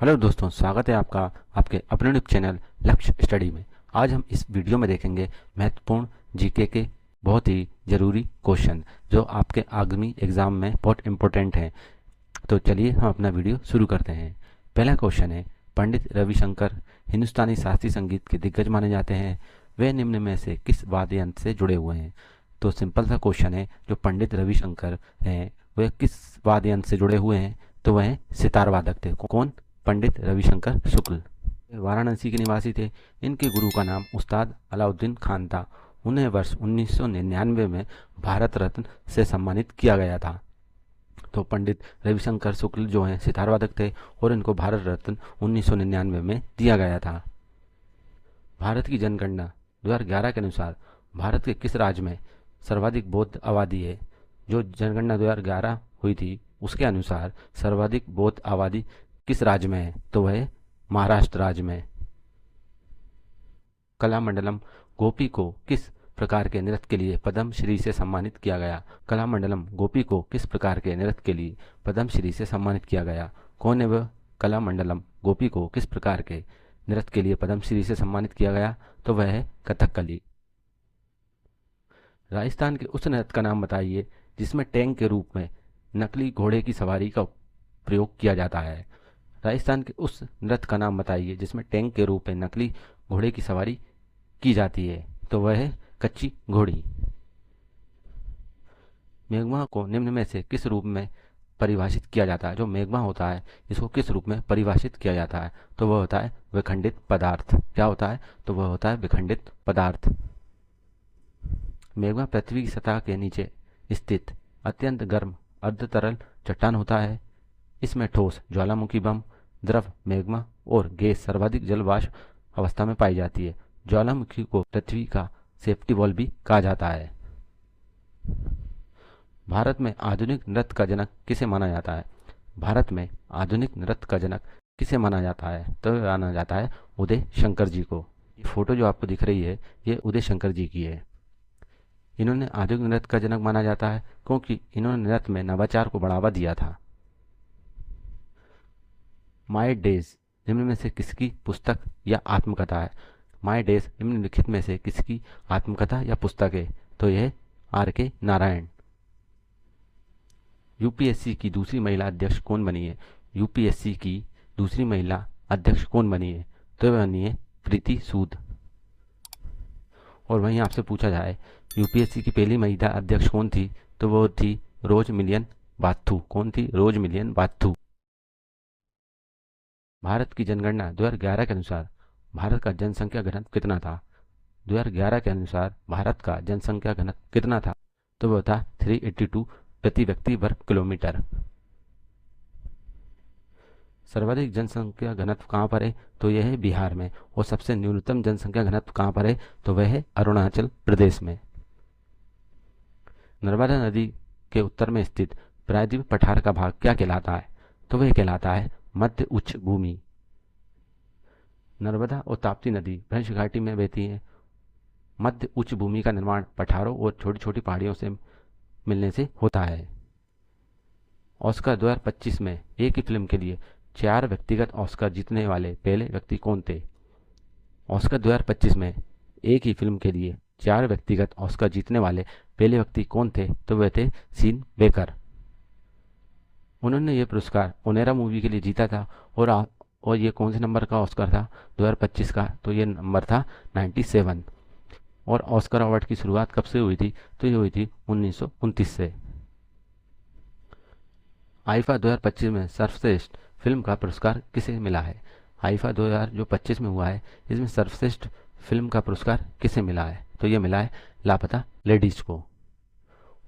Hello दोस्तों, स्वागत है आपका आपके अपने यूट्यूब चैनल लक्ष्य स्टडी में। आज हम इस वीडियो में देखेंगे महत्वपूर्ण जीके के बहुत ही ज़रूरी क्वेश्चन जो आपके आगामी एग्जाम में बहुत इंपॉर्टेंट हैं। तो चलिए हम अपना वीडियो शुरू करते हैं। पहला क्वेश्चन है, पंडित रविशंकर हिंदुस्तानी शास्त्रीय संगीत के दिग्गज माने जाते हैं। वे निम्न में से किस वाद्य यंत्र से जुड़े हुए हैं? तो सिंपल सा क्वेश्चन है, जो पंडित रविशंकर हैं वे किस वाद्य यंत्र से जुड़े हुए हैं? तो वह सितार वादक थे। कौन? पंडित रविशंकर शुक्ल। वाराणसी के निवासी थे। इनके गुरु का नाम उस्ताद अलाउद्दीन खान था। उन्हें वर्ष 1999 में भारत रत्न से सम्मानित किया गया था। तो पंडित रविशंकर शुक्ल जो हैं सितार वादक थे और इनको भारत रत्न 1999 में दिया गया था। भारत की जनगणना 2011 के अनुसार भारत के किस राज्य में सर्वाधिक बौद्ध आबादी है? जो जनगणना 2011 हुई थी उसके अनुसार सर्वाधिक बौद्ध आबादी किस राज्य में है? तो वह महाराष्ट्र राज्य में। कलामंडलम गोपी को किस प्रकार के नृत्य के लिए पद्म श्री से सम्मानित किया गया? कलामंडलम गोपी को किस प्रकार के नृत्य के लिए पद्म श्री से सम्मानित किया गया? कौन है वह कलामंडलम गोपी को किस प्रकार के नृत्य के लिए पद्म श्री से सम्मानित किया गया? तो वह है कथकली। राजस्थान के उस नृत्य का नाम बताइए जिसमें टैंक के रूप में नकली घोड़े की सवारी का प्रयोग किया जाता है। राजस्थान के उस नृत्य का नाम बताइए जिसमें टैंक के रूप में नकली घोड़े की सवारी की जाती है। तो वह है कच्ची घोड़ी। मेघमा को निम्न में से किस रूप में परिभाषित किया जाता है? जो मेघमा होता है इसको किस रूप में परिभाषित किया जाता है? तो वह होता है विखंडित पदार्थ। क्या होता है? तो वह होता है विखंडित पदार्थ। मेघमा पृथ्वी की सतह के नीचे स्थित अत्यंत गर्म अर्धतरल चट्टान होता है। इसमें ठोस ज्वालामुखी बम, द्रव मैग्मा और गैस सर्वाधिक जल वाष्प अवस्था में पाई जाती है। ज्वालामुखी को पृथ्वी का सेफ्टी वॉल्व भी कहा जाता है। भारत में आधुनिक नृत्य का जनक किसे माना जाता है? भारत में आधुनिक नृत्य का जनक किसे माना जाता है? तो माना जाता है उदय शंकर जी को। ये फोटो जो आपको दिख रही है ये उदय शंकर जी की है। इन्होंने आधुनिक नृत्य का जनक माना जाता है क्योंकि इन्होंने नृत्य में नवाचार को बढ़ावा दिया था। माय डेज निम्न में से किसकी पुस्तक या आत्मकथा है? माय डेज निम्नलिखित में से किसकी आत्मकथा या पुस्तक है? तो यह R.K. नारायण। यूपीएससी की दूसरी महिला अध्यक्ष कौन बनी है? यूपीएससी की दूसरी महिला अध्यक्ष कौन बनी है? तो वह बनी है प्रीति सूद। और वहीं आपसे पूछा जाए यूपीएससी की पहली महिला अध्यक्ष कौन थी? तो वो थी रोज मिलियन बाथू। कौन थी? रोज मिलियन बाथू। भारत की जनगणना 2011 के अनुसार भारत का जनसंख्या घनत्व कितना था? 2011 के अनुसार भारत का जनसंख्या घनत्व कितना था? तो वह था 382 प्रति व्यक्ति वर्ग किलोमीटर। सर्वाधिक जनसंख्या घनत्व कहाँ पर है? तो यह है बिहार में। और सबसे न्यूनतम जनसंख्या घनत्व कहाँ पर है? तो वह है अरुणाचल प्रदेश में। नर्मदा नदी के उत्तर में स्थित प्रायद्वीप पठार का भाग क्या कहलाता है? तो वह कहलाता है मध्य उच्च भूमि। नर्मदा और ताप्ती नदी भ्रंश घाटी में बहती हैं। मध्य उच्च भूमि का निर्माण पठारों और छोटी छोटी पहाड़ियों से मिलने से होता है। ऑस्कर 2025 में एक ही फिल्म के लिए 4 व्यक्तिगत ऑस्कर जीतने वाले पहले व्यक्ति कौन थे? ऑस्कर 2025 में एक ही फिल्म के लिए 4 व्यक्तिगत ऑस्कर जीतने वाले पहले व्यक्ति कौन थे? तो वे थे सीन बेकर। उन्होंने ये पुरस्कार ओनेरा मूवी के लिए जीता था। और ये कौन से नंबर का ऑस्कर था 2025 का? तो ये नंबर था 97। और ऑस्कर अवार्ड की शुरुआत कब से हुई थी? तो ये हुई थी 1929 से। आईफा 2025 में सर्वश्रेष्ठ फिल्म का पुरस्कार किसे मिला है? आईफा 2025 में हुआ है इसमें सर्वश्रेष्ठ फिल्म का पुरस्कार किसे मिला है? तो ये मिला है लापता लेडीज को।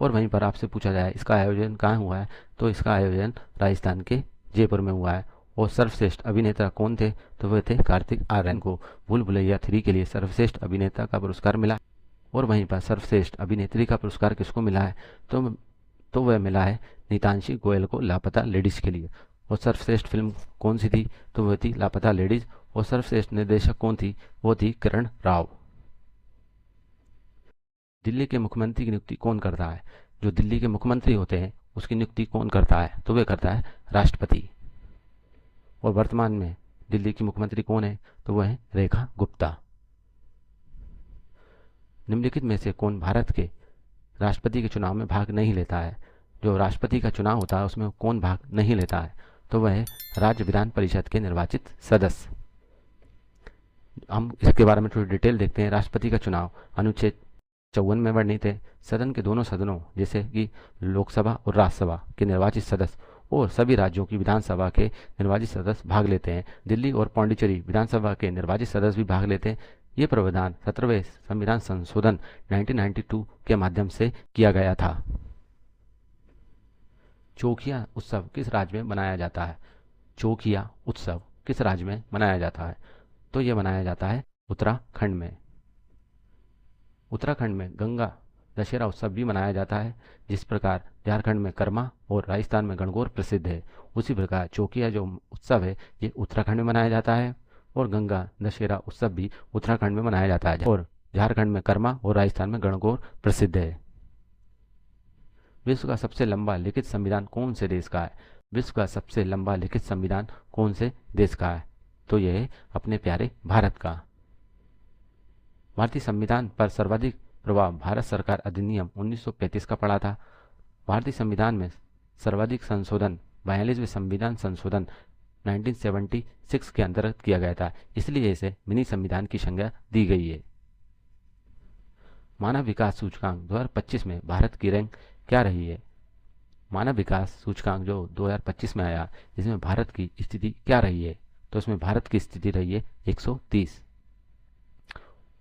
और वहीं पर आपसे पूछा जाए इसका आयोजन कहाँ हुआ है? तो इसका आयोजन राजस्थान के जयपुर में हुआ है। और सर्वश्रेष्ठ अभिनेता कौन थे? तो वे थे कार्तिक आर्यन को भूल भुलैया 3 के लिए सर्वश्रेष्ठ अभिनेता का पुरस्कार मिला। और वहीं पर सर्वश्रेष्ठ अभिनेत्री का पुरस्कार किसको मिला है? तो वह मिला है नीतांशी गोयल को लापता लेडीज के लिए। और सर्वश्रेष्ठ फिल्म कौन सी थी? तो वह थी लापता लेडीज। और सर्वश्रेष्ठ निर्देशक कौन थी? वो थी किरण राव। दिल्ली के मुख्यमंत्री की नियुक्ति कौन करता है? जो दिल्ली के मुख्यमंत्री होते हैं उसकी नियुक्ति कौन करता है? तो वह करता है राष्ट्रपति। और वर्तमान में दिल्ली की मुख्यमंत्री कौन है? तो वह है रेखा गुप्ता। निम्नलिखित में से कौन भारत के राष्ट्रपति के चुनाव में भाग नहीं लेता है? जो राष्ट्रपति का चुनाव होता है उसमें कौन भाग नहीं लेता है? तो वह है राज्य विधान परिषद के निर्वाचित सदस्य। हम इसके बारे में थोड़ी डिटेल देखते हैं। राष्ट्रपति का चुनाव अनुच्छेद 54 में वर्णित है। सदन के दोनों सदनों जैसे कि लोकसभा और राज्यसभा के निर्वाचित सदस्य और सभी राज्यों की विधानसभा के निर्वाचित सदस्य भाग लेते हैं। दिल्ली और पांडिचेरी विधानसभा के निर्वाचित सदस्य भी भाग लेते हैं। ये प्रावधान 17वें संविधान संशोधन 1992 के माध्यम से किया गया था। चौकिया उत्सव किस राज्य में मनाया जाता है? चौकिया उत्सव किस राज्य में मनाया जाता है? तो यह मनाया जाता है उत्तराखंड में। उत्तराखंड में गंगा दशहरा उत्सव भी मनाया जाता है। जिस प्रकार झारखंड में करमा और राजस्थान में गणगौर प्रसिद्ध है, उसी प्रकार चौकिया जो उत्सव है ये उत्तराखंड में मनाया जाता है और गंगा दशहरा उत्सव भी उत्तराखंड में मनाया जाता है और झारखंड में करमा और राजस्थान में गणगौर प्रसिद्ध है। विश्व का सबसे लंबा लिखित संविधान कौन से देश का है? विश्व का सबसे लंबा लिखित संविधान कौन से देश का है? तो यह है अपने प्यारे भारत का। भारतीय संविधान पर सर्वाधिक प्रभाव भारत सरकार अधिनियम 1935 का पड़ा था। भारतीय संविधान में सर्वाधिक संशोधन 42वें संविधान संशोधन 1976 के अंतर्गत किया गया था, इसलिए इसे मिनी संविधान की संज्ञा दी गई है। मानव विकास सूचकांक 2025 में भारत की रैंक क्या रही है? मानव विकास सूचकांक जो 2025 में आया, इसमें भारत की स्थिति क्या रही है? तो इसमें भारत की स्थिति रही है 130।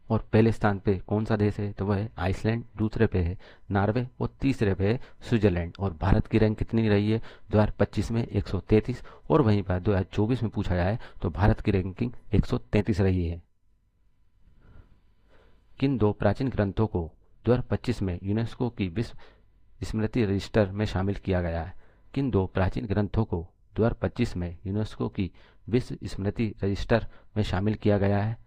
और पहले स्थान पे कौन सा देश है? तो वह है आइसलैंड, दूसरे पे है नॉर्वे और तीसरे पे है स्विट्जरलैंड। और भारत की रैंक कितनी रही है 2025 में? 133। और वहीं पर 2024 में पूछा जाए तो भारत की रैंकिंग 133 रही है। किन दो प्राचीन ग्रंथों को 2025 में यूनेस्को की विश्व स्मृति रजिस्टर में शामिल किया गया है? किन दो प्राचीन ग्रंथों को 2025 में यूनेस्को की विश्व स्मृति रजिस्टर में शामिल किया गया है?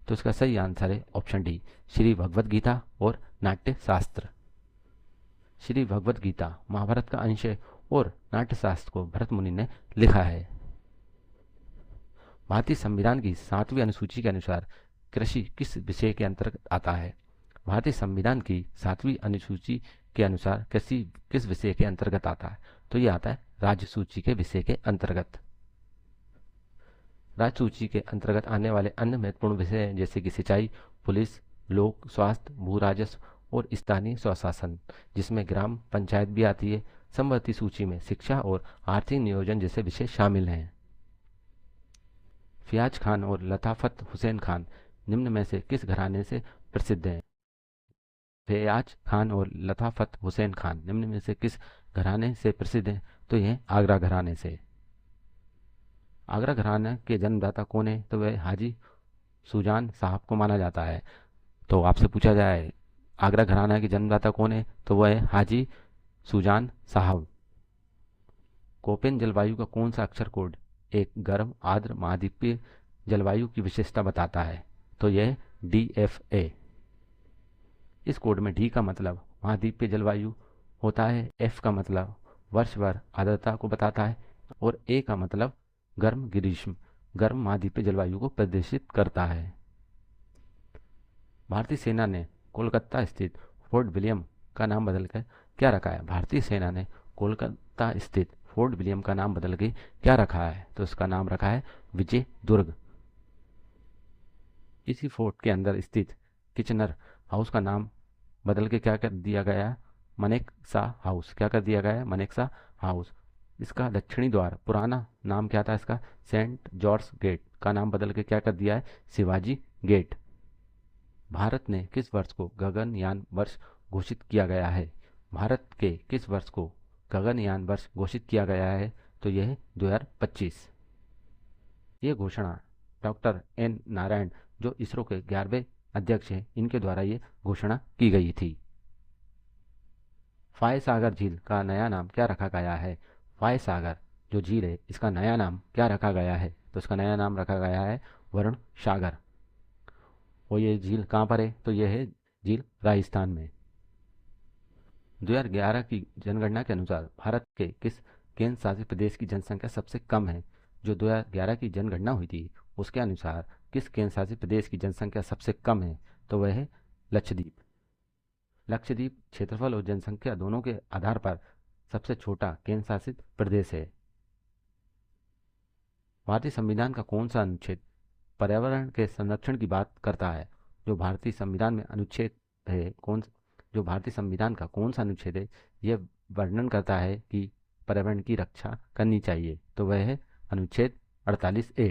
तो इसका सही आंसर है ऑप्शन डी, श्री भगवद गीता और नाट्य शास्त्र। श्री भगवद गीता महाभारत का अंश है और नाट्य शास्त्र को भरत मुनि ने लिखा है। भारतीय संविधान की 7वीं अनुसूची के अनुसार कृषि किस विषय के अंतर्गत आता है? भारतीय संविधान की 7वीं अनुसूची के अनुसार कृषि किस विषय के अंतर्गत आता है? तो ये आता है राज्य सूची के विषय के अंतर्गत। राज्य सूची के अंतर्गत आने वाले अन्य महत्वपूर्ण विषय हैं जैसे कि सिंचाई, पुलिस, लोक स्वास्थ्य, भू राजस्व और स्थानीय स्वशासन, जिसमें ग्राम पंचायत भी आती है। समवर्ती सूची में शिक्षा और आर्थिक नियोजन जैसे विषय शामिल हैं। फियाज खान और लताफत हुसैन खान निम्न में से किस घराने से प्रसिद्ध हैं? फैयाज खान और लताफत हुसैन खान निम्न में से किस घराने से प्रसिद्ध हैं? तो यह आगरा घराने से। आगरा घराने के जन्मदाता कौन है? तो वह हाजी सुजान साहब को माना जाता है। तो आपसे पूछा जाए आगरा घराना के जन्मदाता कौन है? तो वह है हाजी सुजान साहब। कोपेन जलवायु का कौन सा अक्षर कोड एक गर्म आर्द्र महाद्वीपीय जलवायु की विशेषता बताता है? तो यह DFA। इस कोड में D का मतलब महाद्वीपीय जलवायु होता है, F का मतलब वर्ष भर आर्द्रता को बताता है और A का मतलब गर्म ग्रीष्म गर्म महाद्वीपीय जलवायु को प्रदर्शित करता है। भारतीय सेना ने कोलकाता स्थित फोर्ट विलियम का नाम बदलकर क्या रखा है? भारतीय सेना ने कोलकाता स्थित फोर्ट विलियम का नाम बदल के क्या रखा है? तो उसका नाम रखा है विजय दुर्ग। इसी फोर्ट के अंदर स्थित किचनर हाउस का नाम बदल के क्या कर दिया गया? मनेकशा हाउस। क्या कर दिया गया है? मनेकशा हाउस। इसका दक्षिणी द्वार पुराना नाम क्या था? इसका सेंट जॉर्ज गेट का नाम बदल के क्या कर दिया है? शिवाजी गेट। भारत ने किस वर्ष को गगनयान वर्ष घोषित किया गया है? भारत के किस वर्ष को गगनयान वर्ष घोषित किया गया है? तो यह है 2025। ये घोषणा डॉक्टर N नारायण जो इसरो के 11वें अध्यक्ष हैं, इनके द्वारा ये घोषणा की गई थी। फाय सागर झील का नया नाम क्या रखा गया है? फाय सागर जो झील है इसका नया नाम क्या रखा गया है? तो इसका नया नाम रखा गया है वरुण सागर। और ये झील कहाँ पर है? तो यह है झील राजस्थान में। 2011 की जनगणना के अनुसार भारत के किस केंद्र शासित प्रदेश की जनसंख्या सबसे कम है? जो 2011 की जनगणना हुई थी उसके अनुसार किस केंद्र शासित प्रदेश की जनसंख्या सबसे कम है? तो वह है लक्षद्वीप। लक्षद्वीप क्षेत्रफल और जनसंख्या दोनों के आधार पर सबसे छोटा केंद्र शासित प्रदेश है। भारतीय संविधान का कौन सा अनुच्छेद पर्यावरण के संरक्षण की बात करता है? जो भारतीय संविधान में अनुच्छेद है जो भारतीय संविधान का कौन सा अनुच्छेद है यह वर्णन करता है कि पर्यावरण की रक्षा करनी चाहिए? तो वह है अनुच्छेद 48A।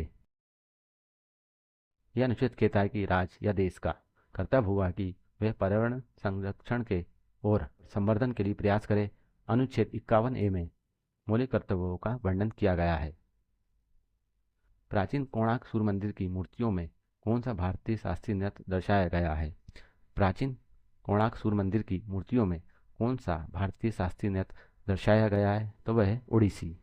यह अनुच्छेद कहता है कि राज्य या देश का कर्तव्य हुआ कि वह पर्यावरण संरक्षण के और संवर्धन के लिए प्रयास करे। अनुच्छेद 51A में मौलिक कर्तव्यों का वर्णन किया गया है। प्राचीन कोणार्क सूर्य मंदिर की मूर्तियों में कौन सा भारतीय शास्त्रीय नृत्य दर्शाया गया है? प्राचीन कोणार्क सूर्य मंदिर की मूर्तियों में कौन सा भारतीय शास्त्रीय नृत्य दर्शाया गया है? तो वह है ओडिसी।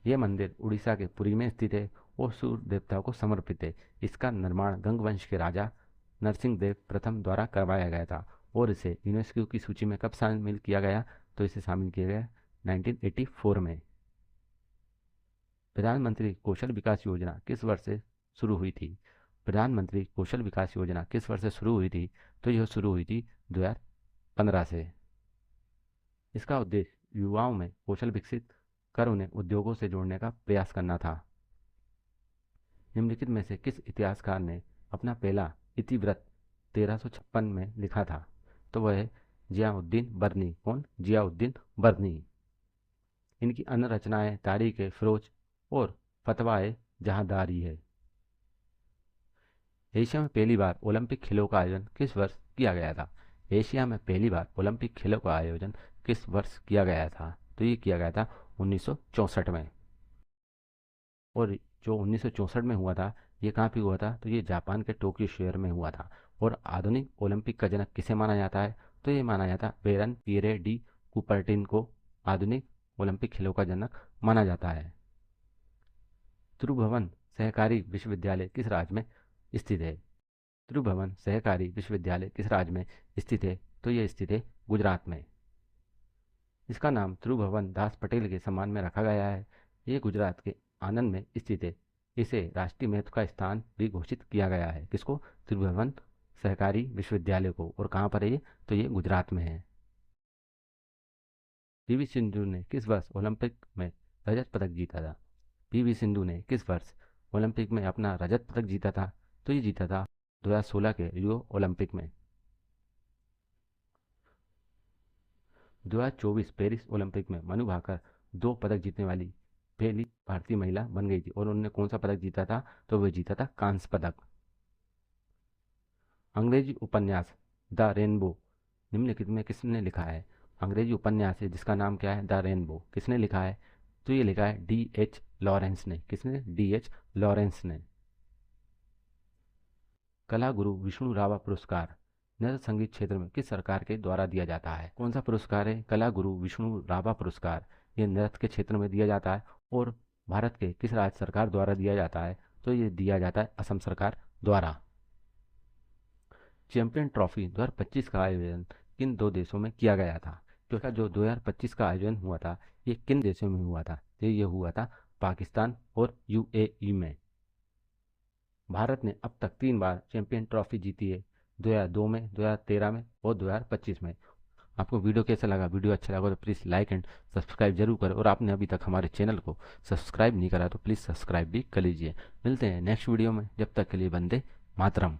यह मंदिर उड़ीसा के पुरी में स्थित है और सूर्य देवता को समर्पित है। इसका निर्माण गंग वंश के राजा नरसिंह देव प्रथम द्वारा करवाया गया था और इसे यूनेस्को की सूची में कब शामिल किया गया? तो इसे शामिल किया गया 1984 में। प्रधानमंत्री कौशल विकास योजना किस वर्ष से शुरू हुई थी? प्रधानमंत्री कौशल विकास योजना किस वर्ष से शुरू हुई थी? तो यह शुरू हुई थी 2015 से। इसका उद्देश्य युवाओं में कौशल विकसित कर उन्हें उद्योगों से जोड़ने का प्रयास करना था। निम्नलिखित में से किस इतिहासकार ने अपना पहला इतिवृत्त 1356 में लिखा था? तो वह है जियाउद्दीन बर्नी। कौन? जियाउद्दीन बर्नी। इनकी अन्य रचनाएं तारीख ए फिरोज और फतवा ए जहांदारी है। एशिया में पहली बार ओलंपिक खेलों का आयोजन किस वर्ष किया गया था? एशिया में पहली बार ओलंपिक खेलों का आयोजन किस वर्ष किया गया था? तो ये किया गया था 1964 में। और जो 1964 में हुआ था ये कहाँ पे हुआ था? तो ये जापान के टोक्यो शहर में हुआ था। और आधुनिक ओलंपिक का जनक किसे माना जाता है? तो ये माना जाता है बेरन पियरे डी कुपर्टिन को आधुनिक ओलंपिक खेलों का जनक माना जाता है। त्रिभुवन सहकारी विश्वविद्यालय किस राज्य में स्थित है? त्रिभुवन सहकारी विश्वविद्यालय किस राज्य में स्थित है? तो यह स्थित है गुजरात में। इसका नाम त्रिभुवन दास पटेल के सम्मान में रखा गया है। ये गुजरात के आनंद में स्थित है। इसे राष्ट्रीय महत्व का स्थान भी घोषित किया गया है। किसको? त्रिभुवन सहकारी विश्वविद्यालय को। और कहाँ पर है ये? तो ये गुजरात में है। पीवी सिंधु ने किस वर्ष ओलंपिक में रजत पदक जीता था? पीवी सिंधु ने किस वर्ष ओलंपिक में अपना रजत पदक जीता था? तो ये जीता था 2016 के रियो ओलंपिक में। 2024 पेरिस ओलंपिक में मनु भाकर 2 पदक जीतने वाली पहली भारतीय महिला बन गई थी। और उन्होंने कौन सा पदक जीता था? तो वह जीता था कांस्य पदक। अंग्रेजी उपन्यास द रेनबो निम्नलिखित में किसने लिखा है? अंग्रेजी उपन्यास है जिसका नाम क्या है? The rainbow. किसने लिखा है? तो ये लिखा है D.H. लॉरेंस ने। किसने? D.H. लॉरेंस ने। कला गुरु विष्णु राभा पुरस्कार नृत्य संगीत क्षेत्र में किस सरकार के द्वारा दिया जाता है? कौन सा पुरस्कार है? कला गुरु विष्णु राभा पुरस्कार। ये नृत्य के क्षेत्र में दिया जाता है और भारत के किस राज्य सरकार द्वारा दिया जाता है? तो ये दिया जाता है असम सरकार द्वारा। चैंपियन ट्रॉफी 2025 का आयोजन किन 2 देशों में किया गया था? क्योंकि जो 2025 का आयोजन हुआ था ये किन देशों में हुआ था? तो ये हुआ था पाकिस्तान और UAE में। भारत ने अब तक 3 बार चैंपियन ट्रॉफी जीती है, 2002 में, 2013 में और 2025 में। आपको वीडियो कैसा लगा? वीडियो अच्छा लगा तो प्लीज़ लाइक एंड सब्सक्राइब जरूर करें। और आपने अभी तक हमारे चैनल को सब्सक्राइब नहीं करा तो प्लीज़ सब्सक्राइब भी कर लीजिए। मिलते हैं नेक्स्ट वीडियो में, जब तक के लिए वंदे मातरम।